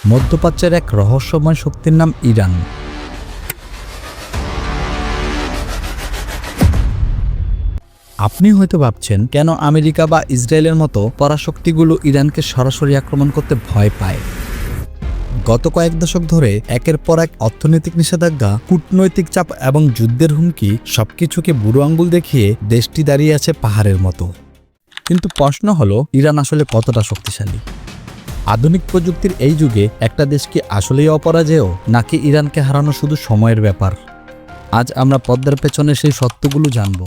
মধ্যপ্রাচ্যের এক রহস্যময় শক্তির নাম ইরান। আপনি হয়তো ভাবছেন, কেন আমেরিকা বা ইসরায়েলের মতো পরাশক্তিগুলো ইরানকে সরাসরি আক্রমণ করতে ভয় পায়। গত কয়েক দশক ধরে একের পর এক অর্থনৈতিক নিষেধাজ্ঞা, কূটনৈতিক চাপ এবং যুদ্ধের হুমকি সবকিছুকে বুড়ো আঙ্গুল দেখিয়ে দেশটি দাঁড়িয়ে আছে পাহাড়ের মতো। কিন্তু প্রশ্ন হলো, ইরান আসলে কতটা শক্তিশালী? আধুনিক প্রযুক্তির এই যুগে একটা দেশ কি আসলেই অপরাজেয়, নাকি ইরানকে হারানো শুধু সময়ের ব্যাপার? আজ আমরা পর্দার পেছনে সেই সত্যগুলো জানব।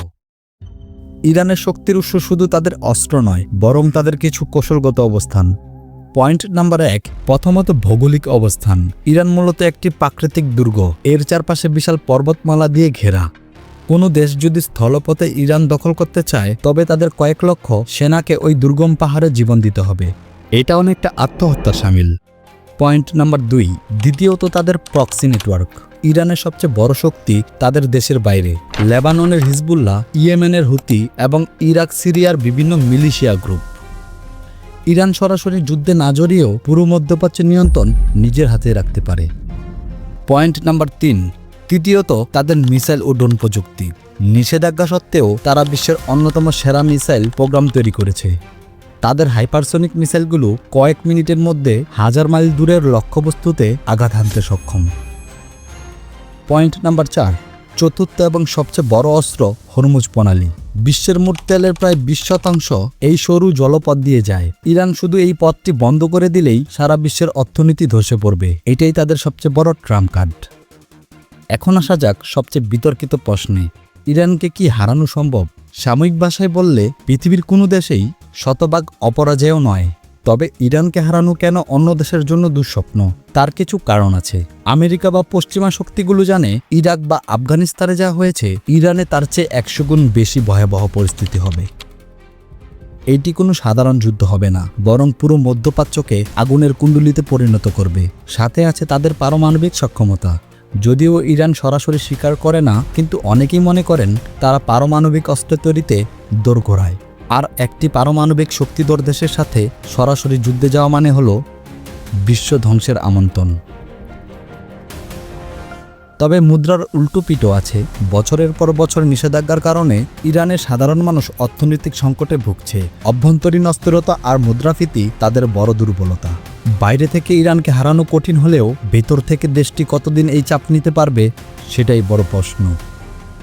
ইরানের শক্তির উৎস শুধু তাদের অস্ত্র নয়, বরং তাদের কিছু কৌশলগত অবস্থান। পয়েন্ট নাম্বার 1, প্রথমত ভৌগোলিক অবস্থান। ইরান মূলত একটি প্রাকৃতিক দুর্গ। এর চারপাশে বিশাল পর্বতমালা দিয়ে ঘেরা। কোনো দেশ যদি স্থলপথে ইরান দখল করতে চায়, তবে তাদের কয়েক লক্ষ সেনাকে ওই দুর্গম পাহাড়ে জীবন দিতে হবে। এটা অনেকটা আত্মহত্যা শামিল। পয়েন্ট নাম্বার 2, দ্বিতীয়ত তাদের প্রক্সি নেটওয়ার্ক। ইরানের সবচেয়ে বড় শক্তি তাদের দেশের বাইরে। লেবাননের হিজবুল্লাহ, ইয়েমেনের হুতি এবং ইরাক সিরিয়ার বিভিন্ন মিলিশিয়া গ্রুপ। ইরান সরাসরি যুদ্ধে না জড়িয়েও পুরো মধ্যপ্রাচ্যের নিয়ন্ত্রণ নিজের হাতে রাখতে পারে। পয়েন্ট নাম্বার 3, তৃতীয়ত তাদের মিসাইল ও ড্রোন প্রযুক্তি। নিষেধাজ্ঞা সত্ত্বেও তারা বিশ্বের অন্যতম সেরা মিসাইল প্রোগ্রাম তৈরি করেছে। তাদের হাইপারসনিক মিসাইলগুলো কয়েক মিনিটের মধ্যে হাজার মাইল দূরের লক্ষ্যবস্তুতে আঘাত হানতে সক্ষম। পয়েন্ট নাম্বার 4, চতুর্থ এবং সবচেয়ে বড় অস্ত্র হরমুজ প্রণালী। বিশ্বের মোট তেলের প্রায় 20% এই সরু জলপথ দিয়ে যায়। ইরান শুধু এই পথটি বন্ধ করে দিলেই সারা বিশ্বের অর্থনীতি ধসে পড়বে। এটাই তাদের সবচেয়ে বড় ট্রাম্প কার্ড। এখন আসা যাক সবচেয়ে বিতর্কিত প্রশ্নে, ইরানকে কি হারানো সম্ভব? সাময়িক ভাষায় বললে পৃথিবীর কোনো দেশেই শতভাগ অপরাজেয় নয়। তবে ইরানকে হারানো কেন অন্য দেশের জন্য দুঃস্বপ্ন? তার কিছু কারণ আছে। আমেরিকা বা পশ্চিমা শক্তিগুলো জানে, ইরাক বা আফগানিস্তানে যা হয়েছে, ইরানে তার চেয়ে 100 গুণ বেশি ভয়াবহ পরিস্থিতি হবে। এইটি কোনো সাধারণ যুদ্ধ হবে না, বরং পুরো মধ্যপ্রাচ্যকে আগুনের কুণ্ডলিতে পরিণত করবে। সাথে আছে তাদের পারমাণবিক সক্ষমতা। যদিও ইরান সরাসরি স্বীকার করে না, কিন্তু অনেকেই মনে করেন তারা পারমাণবিক অস্ত্র তৈরিতে দোরগোড়ায়। আর একটি পারমাণবিক শক্তিধর দেশের সাথে সরাসরি যুদ্ধে যাওয়া মানে হলো বিশ্ব ধ্বংসের আমন্ত্রণ। তবে মুদ্রার উল্টো পিঠও আছে। বছরের পর বছর নিষেধাজ্ঞার কারণে ইরানের সাধারণ মানুষ অর্থনৈতিক সংকটে ভুগছে। অভ্যন্তরীণ অস্থিরতা আর মুদ্রাস্ফীতি তাদের বড় দুর্বলতা। বাইরে থেকে ইরানকে হারানো কঠিন হলেও ভেতর থেকে দেশটি কতদিন এই চাপ নিতে পারবে, সেটাই বড় প্রশ্ন।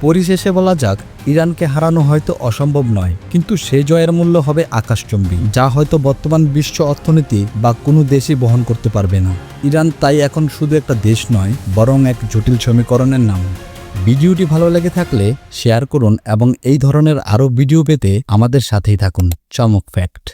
পরিশেষে বলা যাক, ইরানকে হারানো হয়তো অসম্ভব নয়, কিন্তু সে জয়ের মূল্য হবে আকাশচুম্বী, যা হয়তো বর্তমান বিশ্ব অর্থনীতি বা কোনো দেশই বহন করতে পারবে না। ইরান তাই এখন শুধু একটা দেশ নয়, বরং এক জটিল সমীকরণের নাম। ভিডিওটি ভালো লেগে থাকলে শেয়ার করুন এবং এই ধরনের আরও ভিডিও পেতে আমাদের সাথেই থাকুন। চমক ফ্যাক্ট।